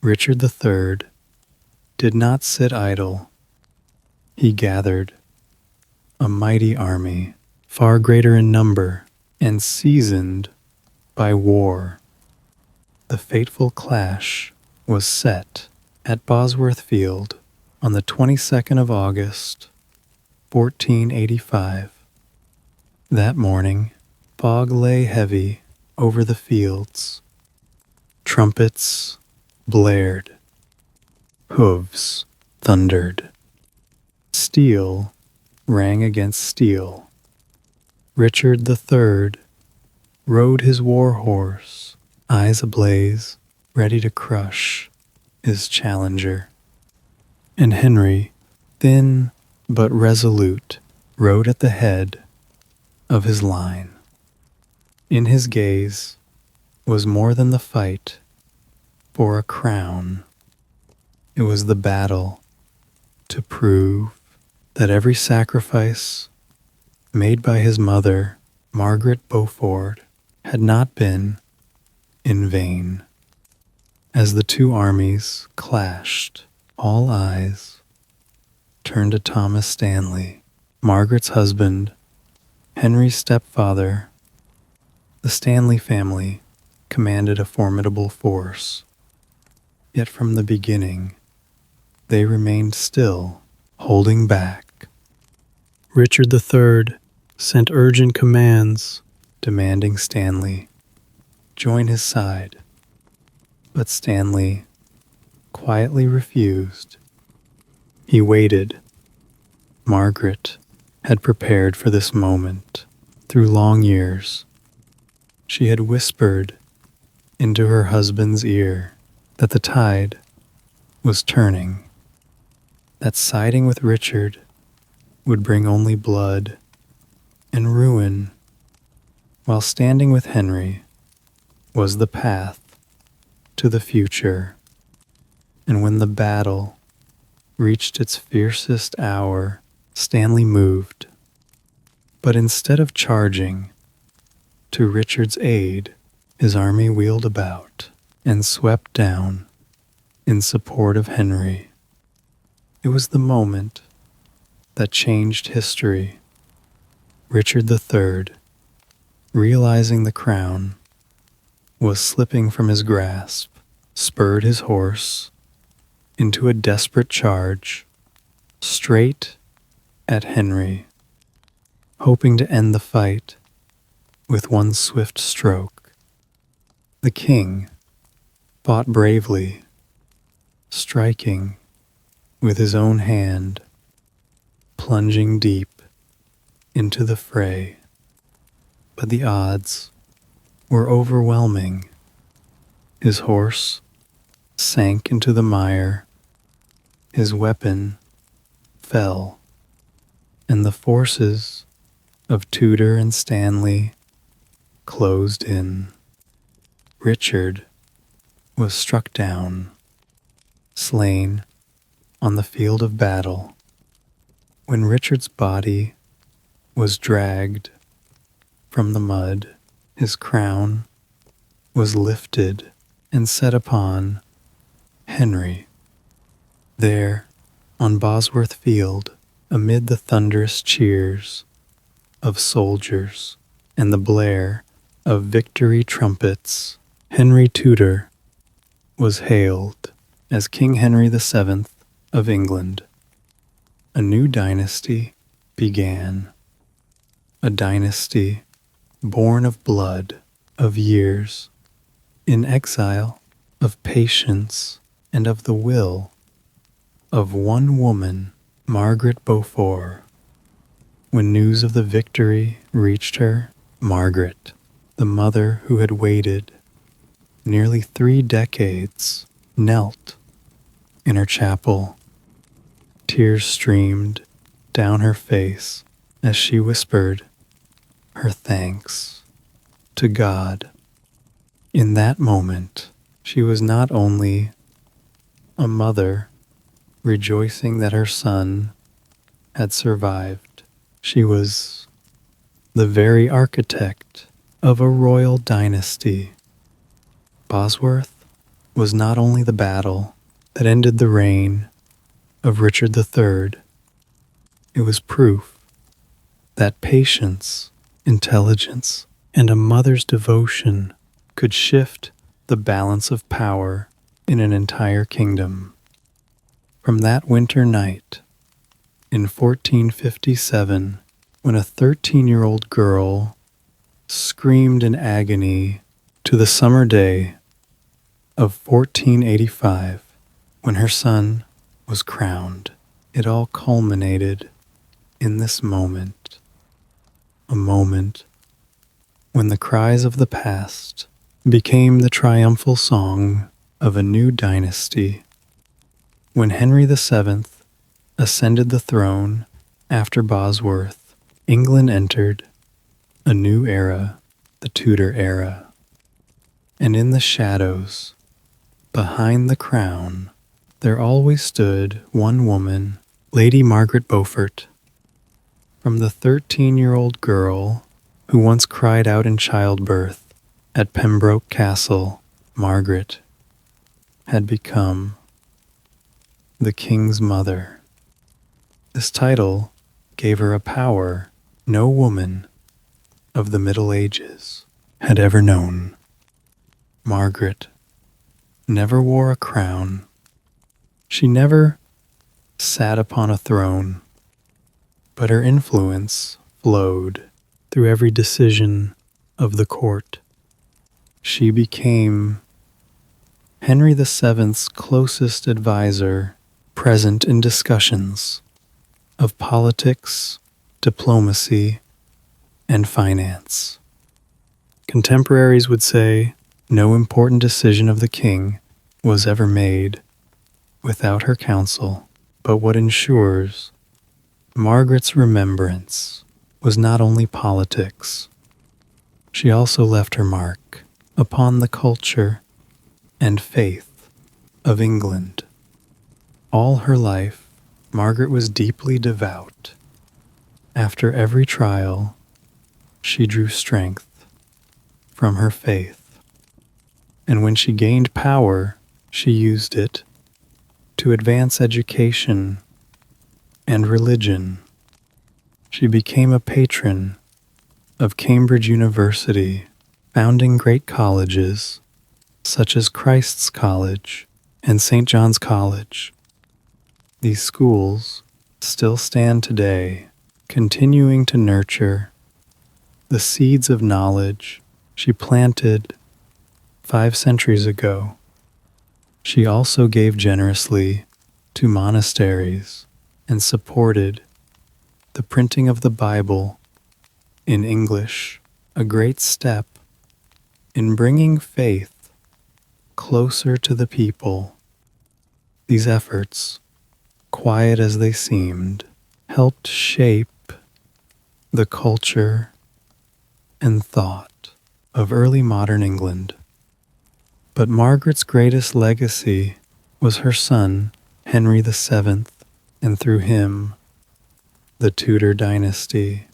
Richard III did not sit idle. He gathered a mighty army, far greater in number and seasoned by war. The fateful clash was set at Bosworth Field on the 22nd of August, 1485. That morning, fog lay heavy over the fields. Trumpets blared, Hooves thundered. Steel rang against steel. Richard the Third rode his war horse, eyes ablaze, ready to crush his challenger. And Henry, thin but resolute, rode at the head of his line. In his gaze was more than the fight for a crown. It was the battle to prove that every sacrifice made by his mother, Margaret Beaufort, had not been in vain. As the two armies clashed, all eyes turned to Thomas Stanley, Margaret's husband, Henry's stepfather. The Stanley family commanded a formidable force, yet from the beginning they remained still, holding back. Richard III sent urgent commands demanding Stanley join his side, but Stanley quietly refused. He waited. Margaret had prepared for this moment through long years. She had whispered into her husband's ear that the tide was turning, that siding with Richard would bring only blood and ruin, while standing with Henry was the path to the future. And when the battle reached its fiercest hour, Stanley moved. But instead of charging to Richard's aid, his army wheeled about and swept down in support of Henry. It was the moment that changed history. Richard III, realizing the crown was slipping from his grasp, spurred his horse into a desperate charge, straight at Henry, hoping to end the fight with one swift stroke. The king fought bravely, striking with his own hand, plunging deep into the fray. But the odds were overwhelming. His horse sank into the mire, his weapon fell, and the forces of Tudor and Stanley closed in. Richard was struck down, slain on the field of battle. When Richard's body was dragged from the mud, his crown was lifted and set upon Henry. There, on Bosworth Field, amid the thunderous cheers of soldiers and the blare of victory trumpets, Henry Tudor was hailed as King Henry VII of England. A new dynasty began, a dynasty born of blood, of years in exile, of patience, and of the will of one woman, Margaret Beaufort. When news of the victory reached her, Margaret, the mother who had waited nearly 3 decades, knelt in her chapel. Tears streamed down her face as she whispered her thanks to God. In that moment, she was not only a mother rejoicing that her son had survived, she was the very architect of a royal dynasty. Bosworth was not only the battle that ended the reign of Richard III, it was proof that patience, intelligence, and a mother's devotion could shift the balance of power in an entire kingdom. From that winter night in 1457, when a 13-year-old girl screamed in agony, to the summer day of 1485, When her son was crowned, it all culminated in this moment, a moment when the cries of the past became the triumphal song of a new dynasty. When Henry VII ascended the throne after Bosworth, England entered a new era, the Tudor era. And in the shadows, behind the crown, there always stood one woman, Lady Margaret Beaufort. From the 13-year-old girl who once cried out in childbirth at Pembroke Castle, Margaret had become the king's mother. This title gave her a power no woman of the Middle Ages had ever known. Margaret never wore a crown. She never sat upon a throne, but her influence flowed through every decision of the court. She became Henry VII's closest advisor, present in discussions of politics, diplomacy, and finance. Contemporaries would say no important decision of the king was ever made without her counsel, but what ensures Margaret's remembrance was not only politics. She also left her mark upon the culture and faith of England. All her life, Margaret was deeply devout. After every trial, she drew strength from her faith. And when she gained power, she used it to advance education and religion. She became a patron of Cambridge University, founding great colleges such as Christ's College and St. John's College. These schools still stand today, continuing to nurture the seeds of knowledge she planted 5 centuries ago. She also gave generously to monasteries and supported the printing of the Bible in English, a great step in bringing faith closer to the people. These efforts, quiet as they seemed, helped shape the culture and thought of early modern England. But Margaret's greatest legacy was her son, Henry VII, and through him, the Tudor dynasty.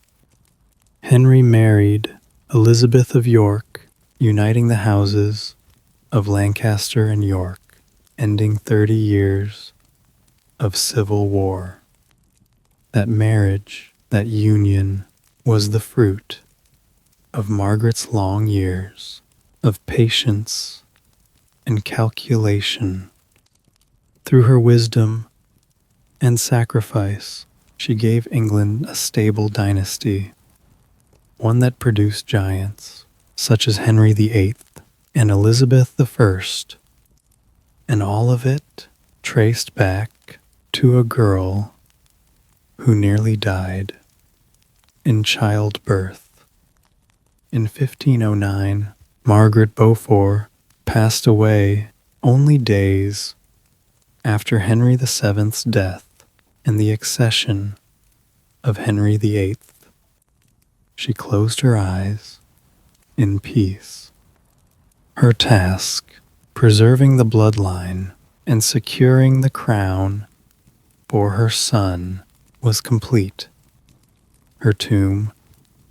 Henry married Elizabeth of York, uniting the houses of Lancaster and York, ending 30 years of civil war. That marriage, that union, was the fruit of Margaret's long years of patience and calculation. Through her wisdom and sacrifice, she gave England a stable dynasty, one that produced giants such as Henry VIII and Elizabeth I, and all of it traced back to a girl who nearly died in childbirth. In 1509, Margaret Beaufort passed away only days after Henry VII's death and the accession of Henry VIII. She closed her eyes in peace. Her task, preserving the bloodline and securing the crown for her son, was complete. Her tomb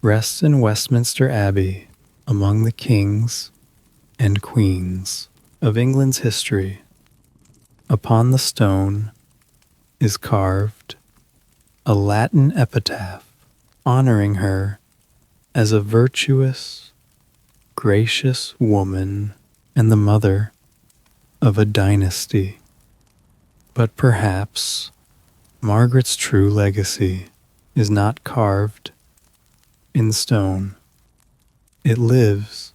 rests in Westminster Abbey among the kings and queens of England's history. Upon the stone is carved a Latin epitaph honoring her as a virtuous, gracious woman and the mother of a dynasty. But perhaps Margaret's true legacy is not carved in stone. It lives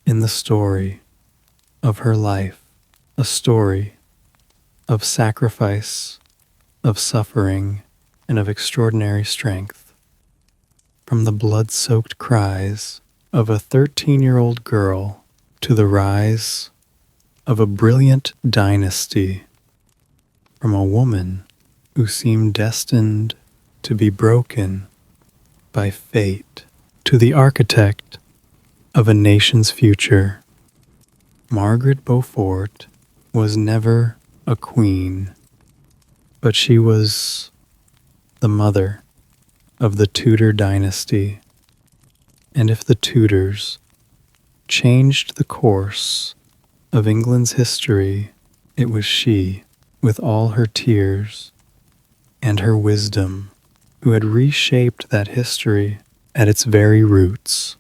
in the story of her life, a story of sacrifice, of suffering, and of extraordinary strength. From the blood-soaked cries of a 13-year-old girl to the rise of a brilliant dynasty, from a woman who seemed destined to be broken by fate to the architect of a nation's future. Margaret Beaufort was never a queen, but she was the mother of the Tudor dynasty. And if the Tudors changed the course of England's history, it was she, with all her tears and her wisdom, who had reshaped that history at its very roots.